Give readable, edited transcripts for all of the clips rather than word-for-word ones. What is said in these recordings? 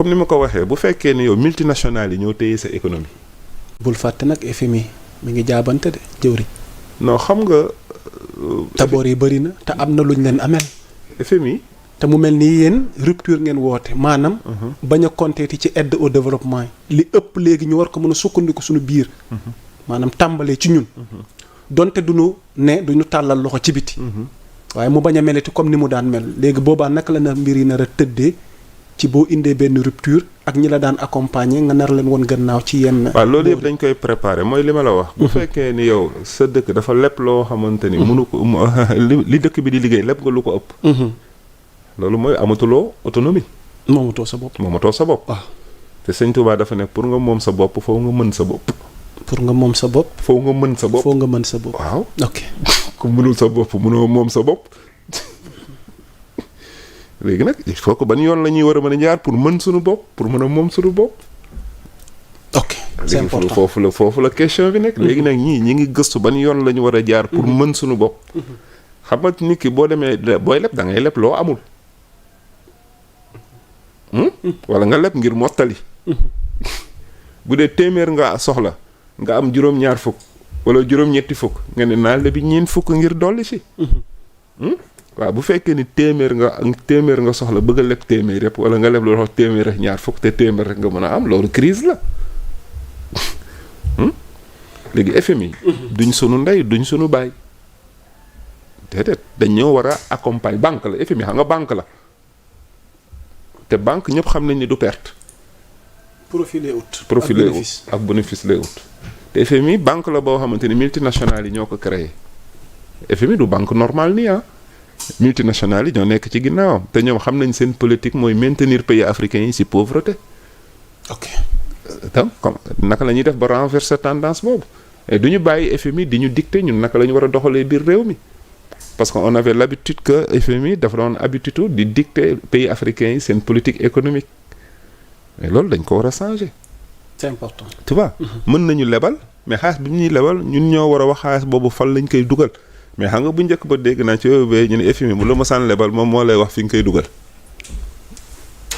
comme ni ma ko waxee bu fekkee ne yow multinationales yi ñoo téye sa économie. bul fàtte nag FMI mi ngi jaabante de jëwriñ. non xam nga. taboor yi bëri na te am na luñ leen amel. FMI. te mu mel ni yéen rupture ngeen woote maanaam. bañ a compter ci aide au développement yi. li ëpp léegi ñu war ko mën a sukkandiku suñu biir. maanaam tàmbalee ci ñun. donte duñu tàllal loxo ci biti. waaye mu bañ a meleti comme ni mu daan mel léegi boobaa naka la na mbir yi nar a tëddee ci boo indee benn rupture ak ñi la daan accompagner nga nar leen woon gannaaw ci yenn. waaw loolu yëpp dañ koy préparer mooy li ma la wax. bu fekkee ni yow sa dëkk dafa lépp loo xamante ni. mënu ko li dëkk bi di liggéey lépp nga lu ko ëpp. loolu mooy amatuloo autonomie. moomatoo sa bopp. waaw te sëñ Touba dafa ne pour nga moom sa bopp foo nga mën sa bopp. pour nga moom sa bopp. foo nga mën sa bopp. foo nga mën sa bopp. waaw ok. ku mënul sa bopp mënoo moom sa bopp. léegi nag il faut que ban yoon la ñuy war a mën a jaar pour mën suñu bopp pour mën a moom suñu bopp. ok c'est important foofu la question bi nekk. léegi nag ñi ngi gëstu ban yoon la ñu war a jaar. pour mën suñu bopp. xam nga nit ki boo demee booy leb da ngay leb loo amul. wala nga leb ngir mottali. bu dee téeméer nga soxla nga am juróom-ñaar fukk wala juróom-ñetti fukk nga ne naa lebi ñeent fukk ngir dolli si. waaw bu fekkee ni téeméer nga soxla bëgg a leb téeméer yëpp wala nga leb loolu téeméer rek ñaar fukk te téeméer rek nga mën a am loolu crise la. léegi FMI. duñ sunu ndey duñ sunu baay. déedéet dañ ñoo war a accompagner banque la FMI xam nga banque la te banque ñëpp xam nañ ni du perte. profit lay ut ak bénéfice lay ut. te FMI banque la boo xamante ni multinationales yi ñoo ko créé FMI du banque normale nii ah. multinationales yi ñoo nekk ci ginnaawam te ñoom xam nañ seen politique mooy maintenir pays africains yi ci pauvreté. ok donc comme naka la ñuy def ba renverser tendance boobu et du ñu bàyyi FMI di ñu dicter ñun naka la ñu war a doxalee biir réew mi parce que on avait l'habitude que FMI dafa doon habitude di dicter pays africains yi seen politique économique mais loolu dañ ko war a changer. c'est important. tu vois mën nañu lebal mais xaalis bi ñuy lebal ñun ñoo war a wax xaalis boobu fan lañ koy dugal. mais xam nga bu njëkk ba dégg naa ci yooyu ñu ne FMI bu la masaan lebal moom moo lay wax fi nga koy dugal.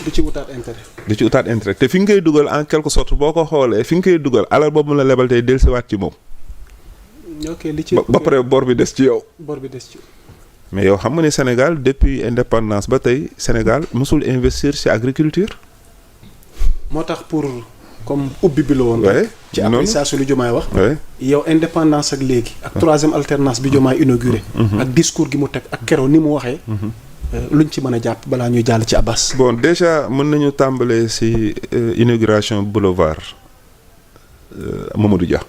du ci wutaat intérêt. te fi nga koy dugal en quelque sorte boo ko xoolee fi nga koy dugal alal boobu mu la lebal tey dellusiwaat ci moom. ok li ci ba pare bor bi des ci yow. mais yow xam nga ni Sénégal depuis indépendance ba tey Sénégal mosul investir ci agriculture. moo tax pour. comme ubbi bi la woon. ci appréciation lu Diomaye wax. yow indépendance ak léegi. ak troisième alternance bi Diomaye inauguré. ak discours gi mu teg ak keroog ni mu waxee. luñ ci mën a jàpp balaa ñuy jàll ci Abbas. bon déjà mën nañu tàmbalee ci inauguration boulevard Mamadou Dia.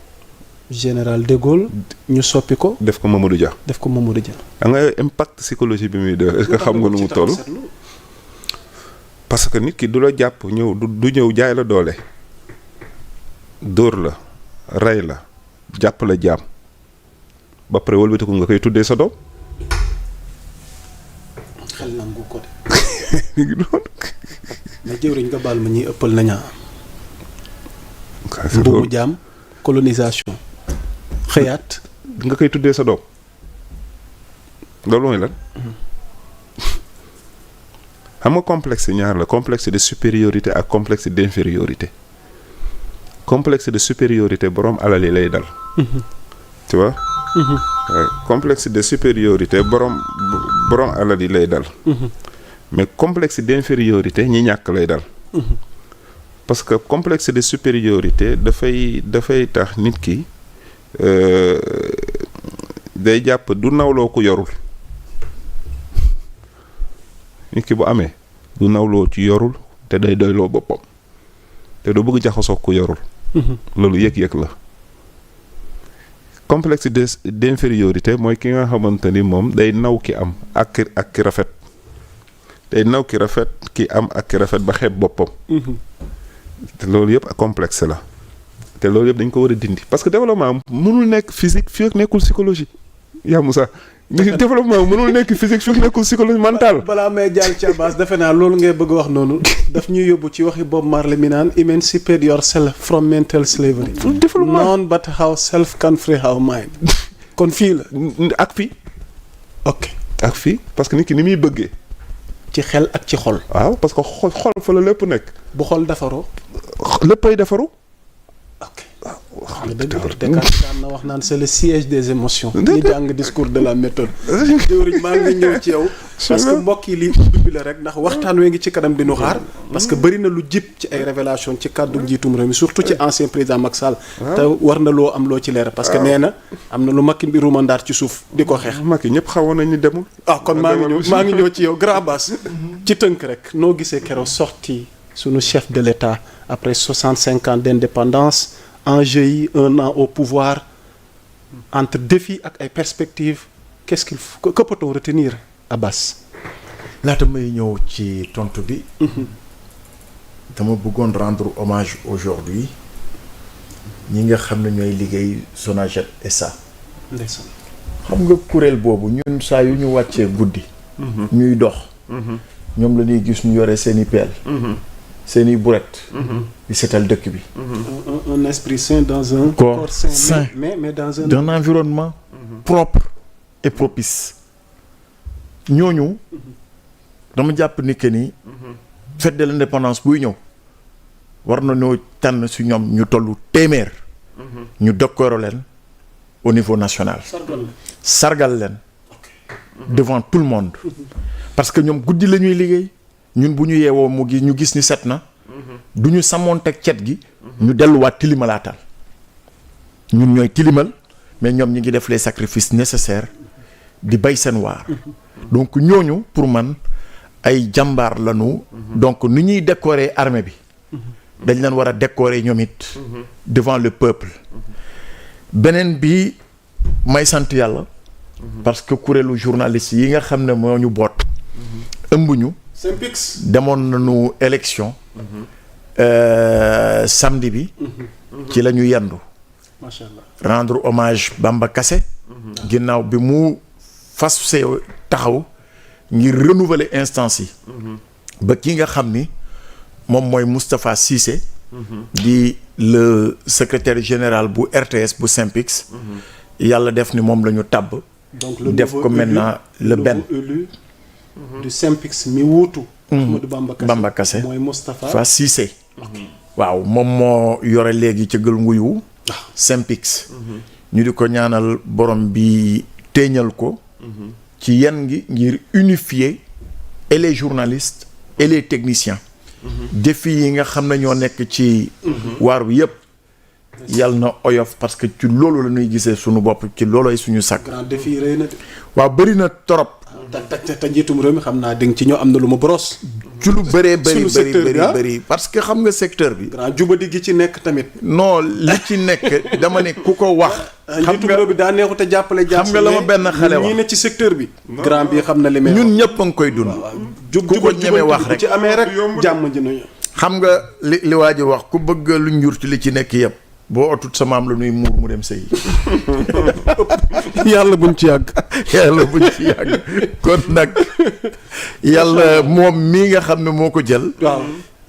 général de Gaulle ñu soppi ko. def ko Mamadou Dia. da nga impact psychologie bi muy def est-ce que xam nga nu mu toll. parce que nit ki du la jàpp ñëw du ñëw jaay la doole. dóor la rey la jàpp la jaam ba pare wëlbatiku nga koy tuddee sa doom. xel nangu ko de. mais jëwriñ nga baal ma ñuy ëppal nañaa. mbuumu jaam colonisation. xëyaat. nga koy tuddee sa doom loolu mooy lan. xam nga complexe ñaar la complexe de supériorité ak complexe d'infériorité. complexe de supériorité borom alal yi lay dal. tu vois. complexe de supériorité borom alal yi lay dal. mais complexe d'infériorité ñi ñàkk lay dal. parce que complexe de supériorité dafay tax nit ki day jàpp du nawloo ku yorul. nit ki bu amee du nawloo ci yorul te day doyloo boppam te du bëgg jaxasoo ku yorul. loolu yëg-yëg la. complexe d'infériorité mooy ki nga xamante ni moom day naw ki am ak ki rafet. day naw ki rafet ki am ak ki rafet ba xeeb boppam. te loolu yëpp complexe la. te loolu yëpp dañ ko war a dindi parce que développement mënul nekk physique fii ak nekkul psychologie. yaa Moussa développement mënul nekk physique fii ak nekkul psychologie mentale. balaa may jàll ci Abbas defe naa loolu ngay bëgg wax noonu daf ñuy yóbbu ci waxi Bob Marley mi naan emancipate yourself from mental slavery. none but how self can free how mind. kon fii la. ak fii. ok ak fii parce que nit ki ni muy bëggee ci xel ak ci xol. waaw parce que xol fa la lépp nekk. bu xol defaroo. léppay defaru. ok wax nga dëgg Descartes daan na wax naan c'est le siège des émotions. ñi jàng discours de la méthode. jëwriñ maa ngi ñëw ci yow. parce que mbokk yi lii ubbi bi la rek ndax waxtaan wee ngi ci kanam di nu xaar. parce que bëri na lu jib ci ay révélation ci kàddu njiitum réew mi surtout ci ancien président Macky Sall. te war na loo am loo ci leer parce que nee na am na lu Macky bi rumandaat ci suuf di ko xeex. Macky ñëpp xawoon nañu demul. kon maa ngi ñëw ci yow grand bass ci tënk rek noo gisee keroog sorti sunu chef de l'État après 65 ans d'indépendance enjeux yi 1 an au pouvoir entre défis ak ay perspectives qu'est-ce qu'il faut que peut-on retenir Abass. laata may ñëw ci tontu bi. dama bëggoon rendre hommage aujourd'hui ñi nga xam ne ñooy liggéey Sonaged SA. ndeysaan. xam nga kuréel boobu ñun saa yu ñu wàccee guddi. ñuy dox. ñoom la ñuy gis ñu yore seeni peel. seeni buret. di seetal dëkk bi. un esprit sain dans un corps sain mais dans un environnement propre et propice. ñooñu dama jàpp ni que ni fête de l'indépendance buy ñëw war nañoo tànn si ñoom ñu tollu téeméer. ñu décorer leen au niveau national. sargal leen devant tout le monde. parce que ñoom guddi la ñuy liggéey. ñun bu ñu yeewoo ñu gis ni set na. du ñu sàmmoonteeg cet gi. ñu delluwaat tilimalaatal. ñun ñooy tilimal mais ñoom ñi ngi def les sacrifices nécessaires di bay seen waar. donc ñooñu pour man ay jàmbaar lañu. donc ni ñuy décorer armée bi. dañ leen war a décorer ñoom it. devant le peuple. beneen bi may sant yàlla. parce que kuréelu journaliste yi nga xam ne moo ñu boot. ëmb ñu. demoon nañu élection. samedi bi. ci la ñu yendu. macha allah rendre hommage Bamba Kassé. ginnaaw bi mu fas taxaw ngir renouveler instance yi. ba ki nga xam ni moom mooy Moustapha Cissé. di le secrétaire général bu RTS bu SYNPICS. yàlla def ni moom la ñu tàbb. donc le def ko maintenant le benn élu du SYNPICS mi wuutu. Ahmadou Bamba Kassé mooy Moustapha Cissé. waaw moom moo yore léegi ca gël nguyu SYNPICS. ñu di ko ñaanal borom bi téeñal ko. ci yan gi ngir unifier et les journalistes et les techniciens. défi yi nga xam ne ñoo nekk ci waar bi yëpp. yàlla na oyof parce que ci loolu la ñuy gisee suñu bopp ci loolooy suñu sàkk. grand défi rëy na de. waaw bëri na torop. te njiitum réew mi xam naa dégg ci ñoo am na lu ma boros. ci lu bëree bëri parce que xam nga secteur bi. grand jubadi gi ci nekk tamit. non li ci nekk dama ne ku ko wax. xam nga réew bi daa neexut a jàppale. xam nga la ma benn xale wax ñi ne ci secteur bi. grand bi xam na li may ñun ñëpp a ngi koy dund. ku ko ñeme wax rek ci amee rek jàmm ji nañu. xam nga li waa ji wax ku bëgg lu njur ci li ci nekk yëpp. boo otut sa maam la nuy muur mu dem sëy. yàlla buñ ci yàgg. yàlla buñ ci yàgg kon nag yàlla moom mii nga xam ne moo ko jël. waaw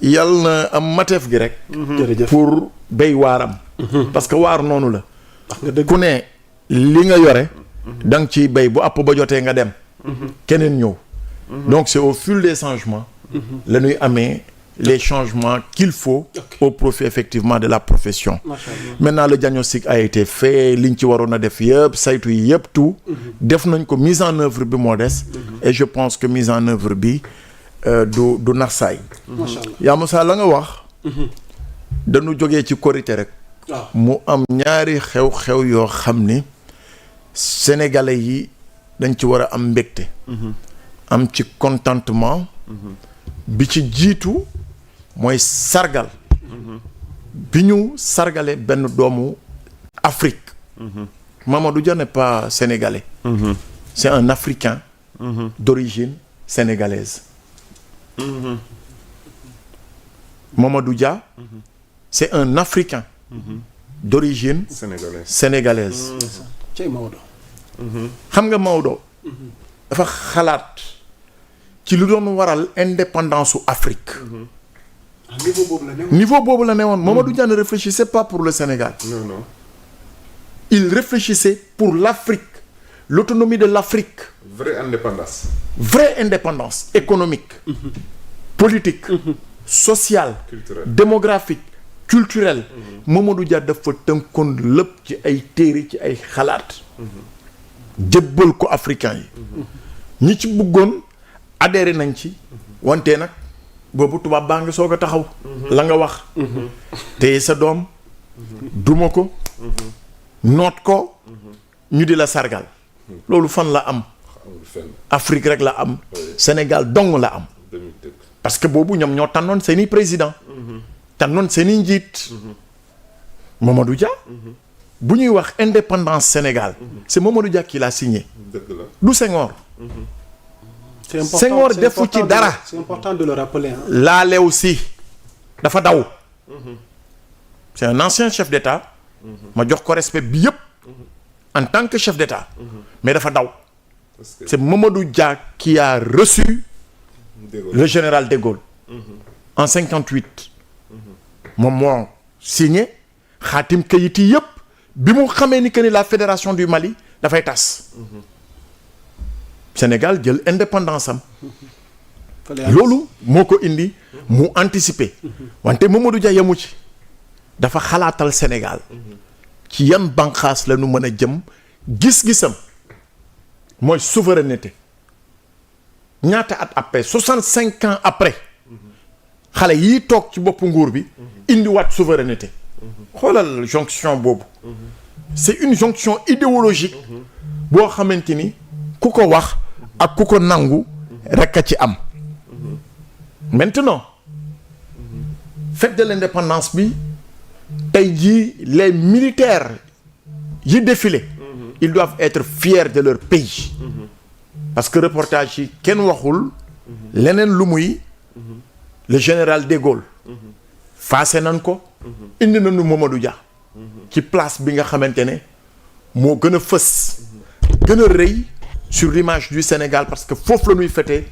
yàlla na am mateef gi rek. jërëjëf pour béy waaram. parce que waar noonu la. wax nga dëgg ku ne li nga yore. da nga ciy béy bu àpp ba jotee nga dem. keneen ñëw. donc c'est au fil des changements. la ñuy amee. les changements qu'il faut au profit effectivement de la profession. Maintenant le diagnostic a été fait liñ ci waroon a def yëpp saytu yi yëpp tout def nañ ko mise en œuvre bi moo des et je pense que mise en œuvre bi du naxsaay. yaa Moussa la nga wax dañu jógee ci korité rek mu am ñaari xew-xew yoo xam ni sénégalais yi dañ ci war a am mbégte am ci contentement bi ci jiitu mooy sargal bi ñu sargale benn doomu Afrique. Mamadou Dia n'est pas sénégalais. C'est un Africain d'origine sénégalaise. Mamadou Dia c'est un Africain d'origine sénégalaise. cey Maodo. xam nga Maodo dafa xalaat ci lu doon waral indépendance su Afrique. niveau boobu la ne woon Mamadou Dia ne réfléchissait pas pour le Sénégal. Non. Il réfléchissait pour l'Afrique l'autonomie de l'Afrique, vraie indépendance économique, politique, sociale, démographique, culturelle. Mamadou Dia dafa tënkoon lépp ci ay téere ci ay xalaat. jébbal ko africain yi. ñi ci bëggoon adhéré nañ ci. wante nag boobu tubaab baa ngi soog a taxaw. la nga wax. téye sa doom. duma ko. noot ko. ñu di la sargal. loolu fan la am. Afrique rek la am. Sénégal dong la am. parce que boobu ñoom ñoo tànnoon seeni président. tànnoon seeni njiit. Mamadou Dia. bu ñuy wax indépendance Sénégal. c'est Mamadou Dia qui l'a signé. du Senghor. Senghor defu ci dara. c'est important de le rappeler. laale aussi dafa daw. c'est un ancien chef d'État. ma jox ko respect bi yëpp. en tant que chef d'État. mais dafa daw. c'est Mamadou Dia qui a reçu le général de Gaulle. en 58. moom moo signé xaatim kayit yi yëpp bi mu xamee ni que ni la fédération du Mali dafay tas. Sénégal jël indépendance am. loolu moo ko indi mu anticiper. wante Mamadou Dia yemu ci. dafa xalaatal Sénégal. ci yan banqaas la ñu mën a jëm gis-gisam mooy souveraineté. ñaata at après 65 ans après. xale yii toog ci boppu nguur bi. indiwaat souveraineté. xoolal jonction boobu. c'est une jonction idéologique. boo xamante ni ku ko wax ak ku ko nangu rekk a ci am. maintenant fête de l'indépendance bi tey jii les militaires yi défilé. ils doivent être fiers de leur pays. parce que reportage yi kenn waxul. leneen lu muy. le général de Gaulle. faase nañ ko. indi nañu Mamadou Dia. ci place bi nga xamante ne moo gën a fës. gën a rëy sur l'image du Sénégal parce que foofu la ñuy fêter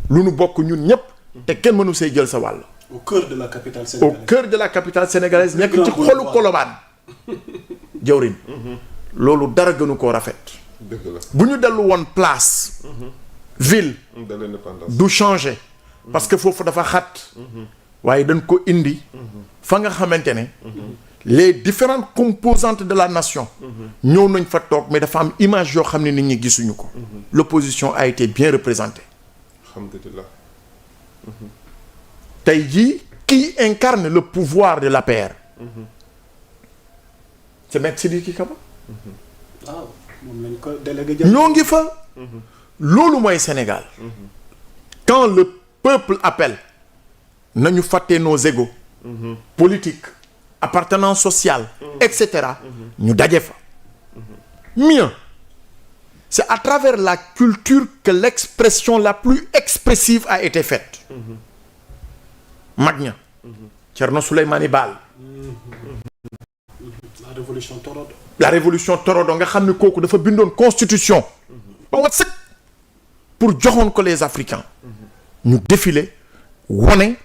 lu nu bokk ñun ñëpp. te kenn mënu see jël sa wàll. au cœur de la capitale sénégalaise. au cœur de la capitale sénégalaise nekk ci xolu Colobane. jawrin loolu dara gënu koo rafet. dëgg la bu ñu dellu woon place. ville. de l'indépendance. du changer. parce que foofu dafa xat. waaye dañ ko indi. fa nga xamante ne. les différentes composantes de la nation. ñëw nañ fa toog mais dafa am image yoo xam ne nit ñi gisuñu ko. l'opposition a été bien représentée. alhamdulillah. tey jii qui incarne le pouvoir de l'APR. c'est Maître Sidiki Kaba. waaw moom lañ ko délégué. ñoo ngi fa. loolu mooy Sénégal. quand le peuple appelle. nañu fàtte nos égos. politique appartenance sociale. etc. ñu daje fa. mieux. c'est à travers la culture que l'expression la plus expressive a été faite. mag ña. Thierno Souleymane Baal. la révolution Torodo. la révolution Torodo nga xam ne kooku dafa bindoon constitution. ba wat sëkk pour joxoon ko les Africains. ñu défilé wone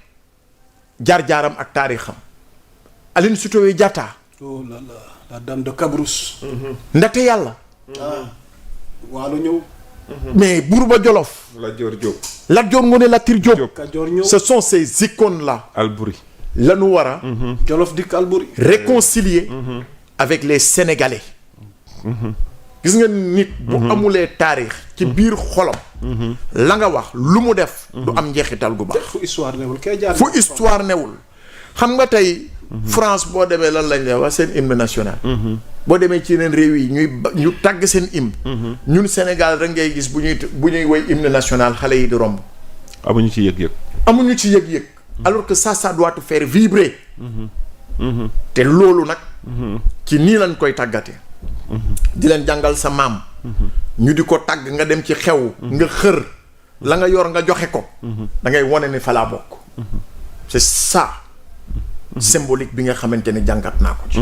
jaar-jaaram ak taarixam. Aline Sitoé Diatta. oh là là la dame de Cabrousse. ndate yàlla. waalo ñëw. mais Bourba Jolof. Lat Dior Diop. Lat Dior Ngoné Latyr Diop. Kajoor ñëw. ce sont ces icônes là. Albouri. la ñu war a. Jolof dikk Albouri. réconcilier. avec les Sénégalais. gis nga nit. bu amulee taarix. ci biir xolam. la nga wax lu mu def. du am njeexital gu baax. fu histoire newul kay jaar. fu histoire newul. xam nga tey. France boo demee lan lañ lay wax seen hymne national. boo demee ci yeneen réew yi ñu tàgg seen hymne. ñun Sénégal rek ngay gis bu ñuy woy hymne national xale yi di romb. amuñu ci yëg-yëg. amuñu ci yëg-yëg. alors que ça doit te faire vibrer. te loolu nag. ci nii lañ koy tàggate. di leen jàngal sa maam. ñu di ko tàgg nga dem ci xew. nga xër la nga yor nga joxe ko. da ngay wone ni fa laa bokk. c'est ça. symbolique bi nga xamante ne jàngat naa ko ci.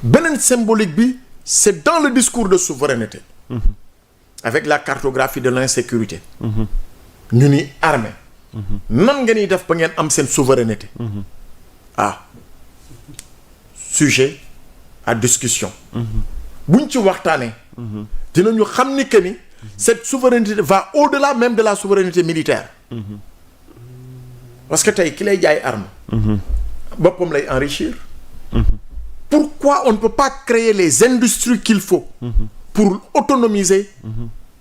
beneen symbolique bi c'est dans le discours de souveraineté. avec la cartographie de l'insécurité. ñu ni armée. nan ngeen di def ba ngeen am seen souveraineté. sujet à discussion. buñ ci waxtaanee. dinañu xam ni que ni cette souveraineté va au-delà même de la souveraineté militaire. Parce que tey ki lay jaay arme. boppam lay enrichir. Pourquoi on ne peut pas créer les industries qu'il faut pour autonomiser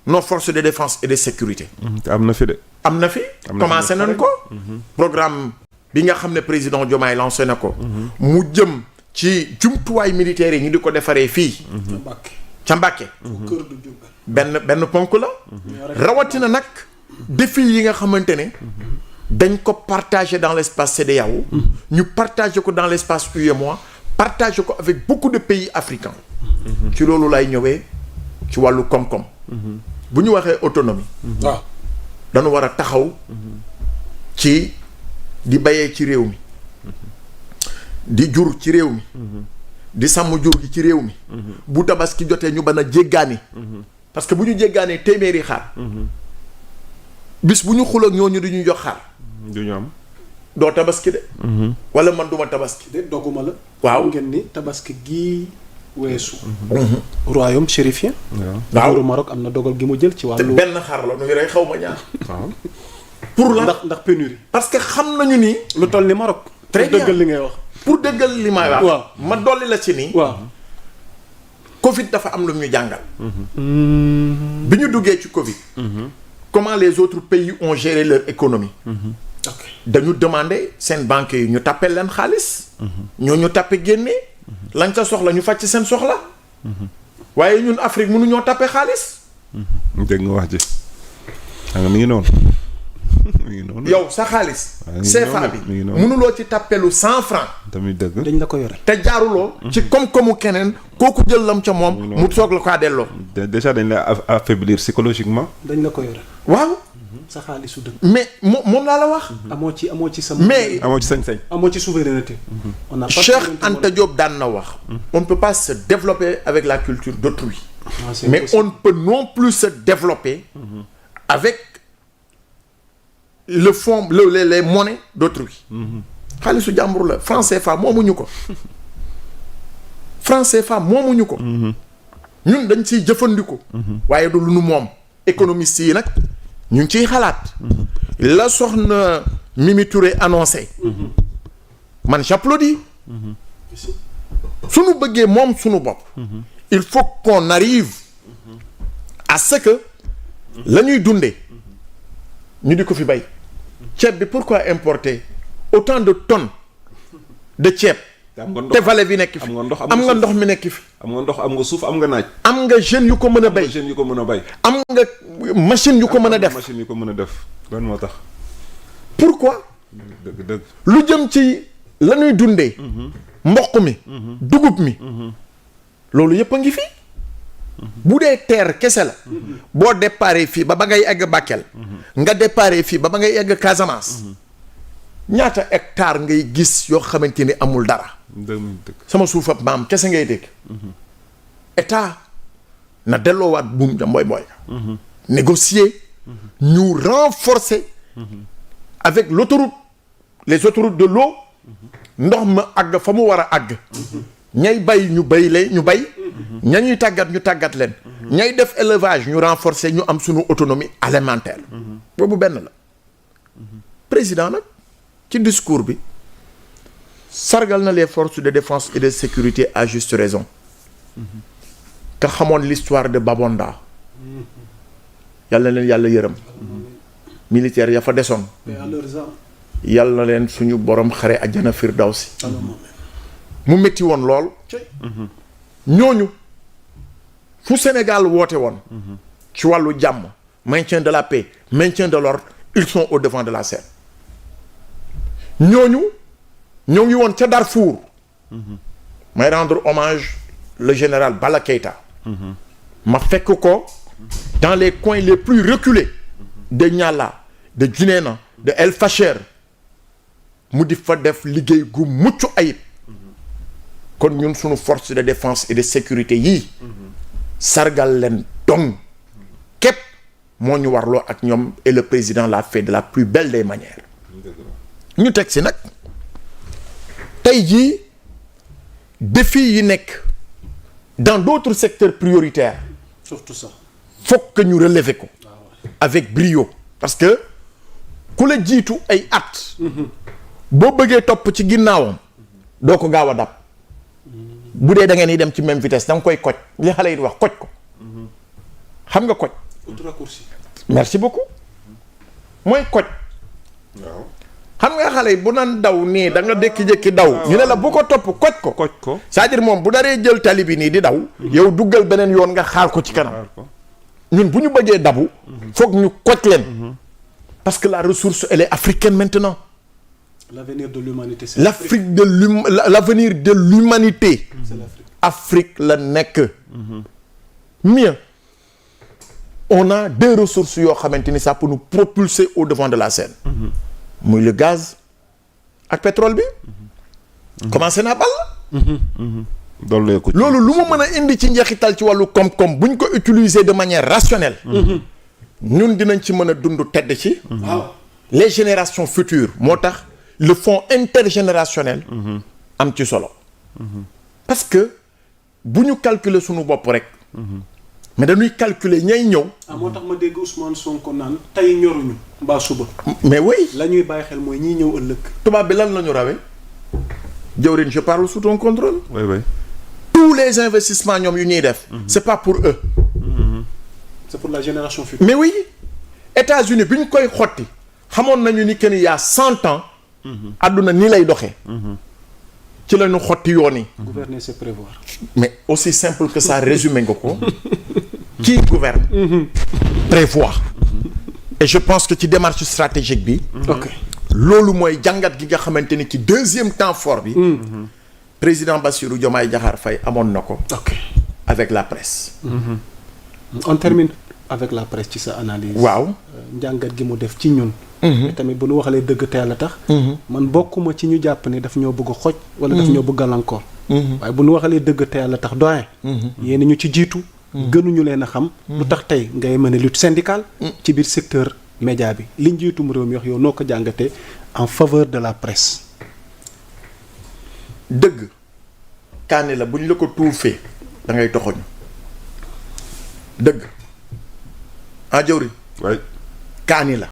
nos forces de défense et de sécurité? am na fi de. am na fi commencé nañ ko. programme bi nga xam ne président Diomaye lancé na ko. mu jëm ci jumtuwaay militaires yi ñu di ko defaree fii. ca Mbàkke. benn ponk la. rawatina nag défi yi nga xamante ne. dañ ko partager dans l'espace CEDEAO. ñu partager ko dans l'espace UEMOA. partager ko avec beaucoup de pays africains. ci loolu lay ñëwee ci wàllu koom-koom. bu ñu waxee autonomie. waaw dañu war a taxaw. ci di bayee ci réew mi. di jur ci réew mi. di sàmm jur gi ci réew mi. bu tabaski jotee ñu ban a jéggaani. parce que bu ñu jéggaanee téeméeri xar. bis bu ñu xul ak ñooñu di ñu jox xar. du ñu am. doo tabaski de. wala man duma tabaski. de dogguma la. waaw ngeen ni tabaski gii weesu. royaume chérifien. waaw buuru Maroc am na dogal gi mu jël ci te wàllu. benn xar la nu rey xaw ma ñaar. waaw. pour la ndax pénurie. parce que xam nañu ni. lu toll ni Maroc. Très pour dëggal bien. li ngay wax. pour dëggal li may wax. waaw ma dolli la ci nii. waaw. Covid dafa am lu ñu jàngal. bi ñu duggee ci Covid. comment les autres pays ont géré leur économie. ok dañu demander seen banques yi ñu tàppe leen xaalis. ñu tàppe génne. lañ sa soxla ñu faj seen soxla. waaye ñun Afrique mënuñoo tàppe xaalis. dégg nga wax ji. xam nga mi ngi noonu. mi ngi noonu. yow sa xaalis. mi ngi CFA noonu, bi mi ngi noonu. mënuloo ci tàppelu 100 francs. tamit dëgg. dañ la ko yore. te jaaruloo. ci koom-koomu keneen kooku jël lam ca moom. mu soog la kaa delloo. déjà dañ lay affaiblir psychologiquement. dañ la ko yore. waaw. sa xaalisu dëkk. mais moom laa la wax. amoo ci sa. mais amoo ci sañ-sañ. amoo ci souveraineté. on n'a pas Cheikh souveraineté Anta Diop daan na wax. on ne peut pas se développer avec la culture d'autrui. morale. C'est mais possible. on ne peut non plus se développer avec le fonds les monnaies d'autrui. xaalisu jàmbur la franc CFA moomuñu ko. franc CFA moomuñu ko. ñun dañ ciy jëfandiku. waaye du lu nu moom. économistes yi nag ñu ngi ciy xalaat. la soxna Mimi Touré annoncé. man j'applaudis. suñu bëggee moom suñu bopp. il faut qu'on arrive à ce que la ñuy dundee ñu di ko fi bay. ceeb bi pourquoi importer autant de tonnes de ceeb. te vallée bi nekk fi am nga ndox mi nekk fi. am nga ndox am nga suuf am nga naaj. am nga jeunes yu ko mën a bay. jeunes yu ko mën a bay. am nga machine yu ko mën a def. machine yu ko mën a def lan moo tax. pourquoi. dëgg dëgg. lu jëm ci la ñuy dundee. mboq mi. dugub mi. loolu yëpp a ngi fi. bu dee terre kese la. boo déparé fii ba ngay egg Bakel. nga déparé fii ba ngay egg Casamance. ñaata hectare ngay gis yoo xamante ni amul dara. dëgg. sama suufab maam kese ngay dégg. état na delloowaat buum ja mboy mboy. négocier. ñu renforcer. avec l'autoroute les autoroutes de l'eau ndox ma àgg fa mu war a àgg. ñay bay ñu bay leen ñu bay. ñañuy tàggat ñu tàggat leen. ñay def élevage ñu renforcer ñu am sunu autonomie alimentaire. boobu benn la. président nag ci discours bi sargal na les forces de défense et de sécurité à juste raison. ka xamoon l'histoire de Babonda. yàlla na leen yàlla yërëm. militaire ya fa desoon. yàlla na leen suñu borom xare àjjana firdawsi. mu métti woon lool. ñooñu fu Sénégal woote woon. ci wàllu jàmm. maintien de la paix maintien de l'ordre ils sont au devant de la scène. ñooñu ñoo ngi woon ca Darfour. may rendre hommage le général Bala Keïta. ma fekk ko dans les coins les plus reculés. de Niala de Djinéna de El Fasher. mu di fa def liggéey gu mucc ayib. kon ñun suñu force de défense et de sécurité yii. sargal leen dong. képp moo ñu warloo ak ñoom et le président l'a fait de la plus belle des manières. ñu teg si nag tey jii défi yi nekk dans d'autres secteurs prioritaires surtout ça. faut que ñu relever ko avec brio parce que ku la jiitu ay at boo bëggee topp ci ginnaawam doo ko gaaw a dab bu dee da ngeen di dem ci même vitesse da nga koy koj li xale yi di wax koj ko xam nga koj raccourci. merci beaucoup mooy koj waaw xam nga xale yi bu naan daw nii da nga dékki-jékki daw ñu ne la bu ko topp koj ko koj ko c'est-à-dire moom bu daree jël tali bi nii di daw yow duggal beneen yoon nga xaar ko ci kanam xaar ko ñun bu ñu bëggee dabu foog ñu koj leen parce que la ressource elle est africaine maintenant L'avenir de l'humanité c'est l'Afrique de l'avenir de l'humanité c'est l'Afrique. Afrique la nekk mieux on a deux ressources yoo xamante ni ça peut nous propulser au devant de la scène muy le gaz ak pétrole bi commencé naa ball dolleeku ci loolu lu mu mën a indi ci njeexital ci wàllu koom-koom bu ñu ko utiliser de manière rationnelle ñun dinañ ci mën a dund tedd ci waaw. les générations futures moo tax le fonds intergénérationnel am ci solo parce que bu ñu calculer suñu bopp rek mais dañuy calculer ñay ñëw moo tax ma dégg Ousmane Sonko naan tey ñoruñu mbaa suba. mais oui la ñuy bàyyi xel mooy ñiy ñëw ëllëg. tubaab bi lan la ñu rawee jawrin je parle sous ton contrôle oui oui tous les investissements ñoom yu ñuy def c'est pas pour eux c'est pour la génération future. mais oui États-Unis bi ñu koy xotti xamoon nañu ni que ni y a 100 ans àdduna nii lay doxee ci la ñu xotti yoon yi Gouverner c'est prévoir. mais aussi simple que ça résumé nga ko qui gouverne prévoit et je pense que ci démarche stratégique bi ok. loolu mooy jàngat gi nga xamante ni ci deuxième temps fort bi président Bassirou Diomaye Diakhar Faye amoon na ko ok. avec la presse on termine avec la presse ci sa analyse. waaw njàngat gi mu def ci ñun. mais tamit bu nu waxalee dëgg te yàlla tax. man bokkuma ci ñu jàpp ne daf ñoo bëgg a xoj. wala daf ñoo bëgg gàllankoor. waaye bu nu waxalee dëgg te yàlla tax doyen. yéen ñu ci jiitu. gënuñu leen a xam. lu tax tey ngay mën a lutte syndicale. ci biir secteur média bi li njiitum réew mi wax yow noo ko jàngatee en faveur de la presse. dëgg kaani la bu ñu la ko tuufee da ngay toxoñu dëgg ah jawri oui kaani la